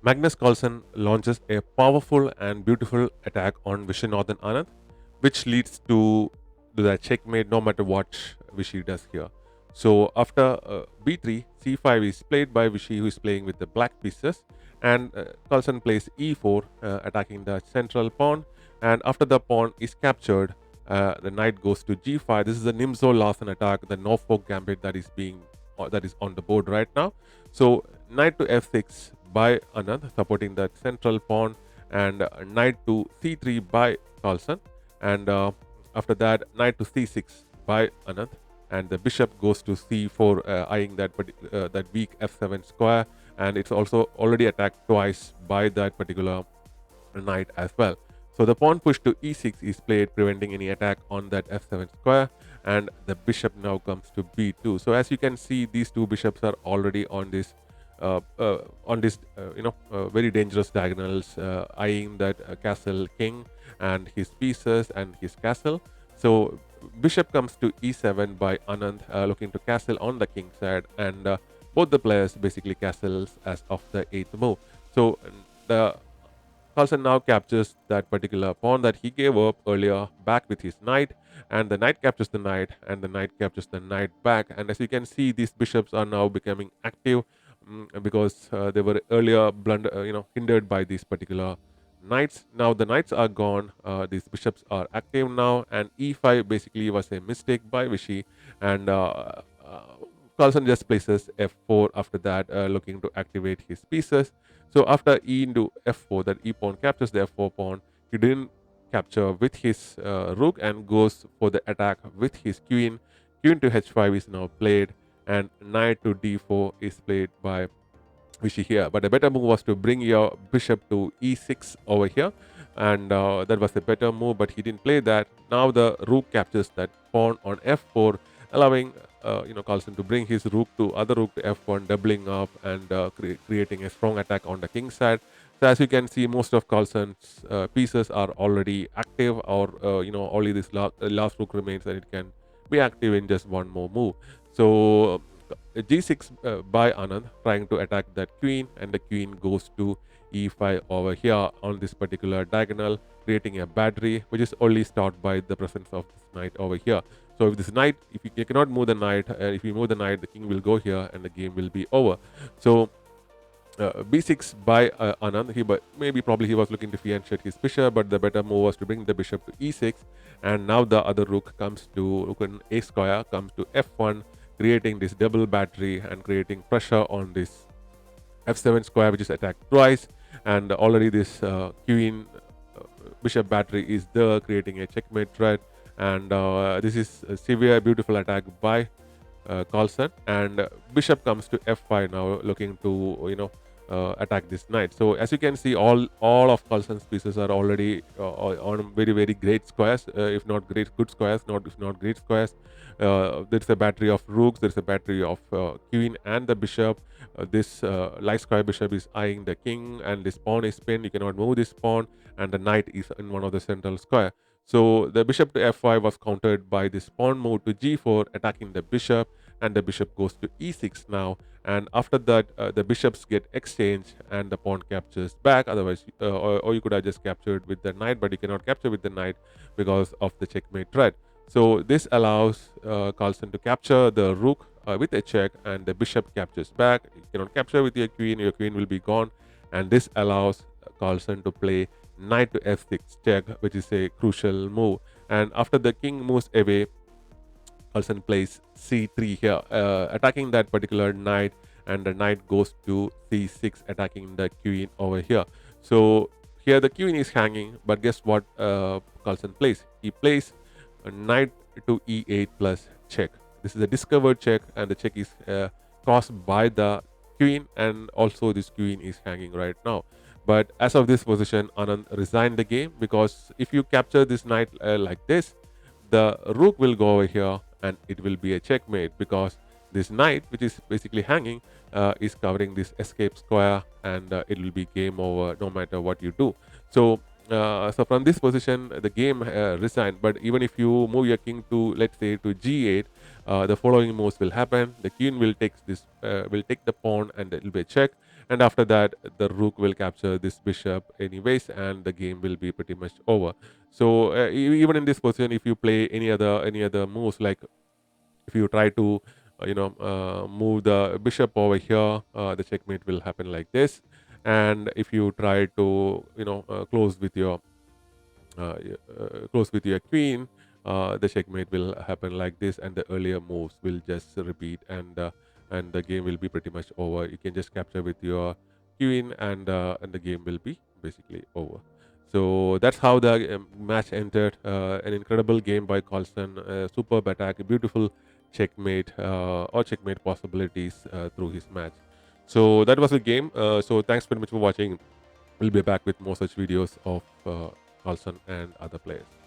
Magnus Carlsen launches a powerful and beautiful attack on Viswanathan Anand, which leads to that checkmate no matter what Vishy does here. So after b3, c5 is played by Vishy, who is playing with the black pieces, and Carlsen plays e4, attacking the central pawn. And after the pawn is captured, the knight goes to g5. This is the Nimzo Larsen attack, the Norfolk gambit that is being that is on the board right now. So knight to f6 by Anand, supporting that central pawn, and knight to c3 by Carlsen, and after that knight to c6 by Anand, and the bishop goes to c4, eyeing that weak f7 square, and it's also already attacked twice by that particular knight as well. So the pawn push to e6 is played, preventing any attack on that f7 square, and the bishop now comes to b2. So as you can see, these two bishops are already on this very dangerous diagonals, eyeing that castle king and his pieces and his castle. So bishop comes to e7 by Anand, looking to castle on the king side, and both the players basically castles as of the eighth move. So the Carlsen now captures that particular pawn that he gave up earlier back with his knight, and the knight captures the knight, and the knight captures the knight back. And as you can see, these bishops are now becoming active, because they were earlier hindered by these particular knights. Now the knights are gone, these bishops are active now, and e5 basically was a mistake by Vishy, and Carlsen just places f4 after that, looking to activate his pieces. So after e into f4, that e pawn captures the f4 pawn, he didn't capture with his rook and goes for the attack with his queen. Queen to h5 is now played, and knight to d4 is played by Vishy here. But a better move was to bring your bishop to e6 over here, and that was a better move, but he didn't play that. Now the rook captures that pawn on f4, allowing Carlsen to bring his other rook to f1, doubling up and creating a strong attack on the king side. So as you can see, most of Carlsen's pieces are already active, or only this last rook remains, and it can be active in just one more move. So g6 by Anand, trying to attack that queen, and the queen goes to e5 over here on this particular diagonal, creating a battery which is only stopped by the presence of this knight over here. So if this knight, if you cannot move the knight, if you move the knight, the king will go here and the game will be over. So b6 by Anand. Probably he was looking to fianchet his bishop, but the better move was to bring the bishop to e6, and now the other rook comes to rook on a square comes to f1, creating this double battery and creating pressure on this f7 square, which is attacked twice, and already this queen bishop battery is there, creating a checkmate threat, and this is a severe, beautiful attack by Carlsen, and bishop comes to f5 now, looking to attack this knight. So as you can see, all of Carlsen's pieces are already on very, very great squares, if not great good squares, not if not great squares. There's a battery of rooks, there's a battery of queen and the bishop. This light square bishop is eyeing the king, and this pawn is pinned. You cannot move this pawn, and the knight is in one of the central square. So the bishop to f5 was countered by this pawn move to g4, attacking the bishop, and the bishop goes to e6 now. And after that, the bishops get exchanged, and the pawn captures back. Otherwise, or you could have just captured with the knight, but you cannot capture with the knight because of the checkmate threat. So this allows Carlsen to capture the rook with a check, and the bishop captures back. You cannot capture with your queen will be gone, and this allows Carlsen to play knight to f6 check, which is a crucial move. And after the king moves away, Carlsen plays c3 here, attacking that particular knight, and the knight goes to c6, attacking the queen over here. So here the queen is hanging, but guess what Carlsen plays? He plays a knight to e8 plus check. This is a discovered check, and the check is caused by the queen, and also this queen is hanging right now. But as of this position, Anand resigned the game, because if you capture this knight like this, the rook will go over here and it will be a checkmate, because this knight, which is basically hanging, is covering this escape square, and it will be game over no matter what you do. So from this position, the game resigned. But even if you move your king to, let's say, to g8, the following moves will happen. The queen will take the pawn, and it will be a check, and after that the rook will capture this bishop anyways, and the game will be pretty much over. So even in this position, if you play any other moves, like if you try to move the bishop over here, the checkmate will happen like this. And if you try to close with your queen, the checkmate will happen like this, and the earlier moves will just repeat, and the game will be pretty much over. You can just capture with your queen, and the game will be basically over. So that's how the match entered. An incredible game by Carlsen, superb attack, beautiful checkmate or checkmate possibilities through his match. So that was the game. So thanks very much for watching. We'll be back with more such videos of Carlsen and other players.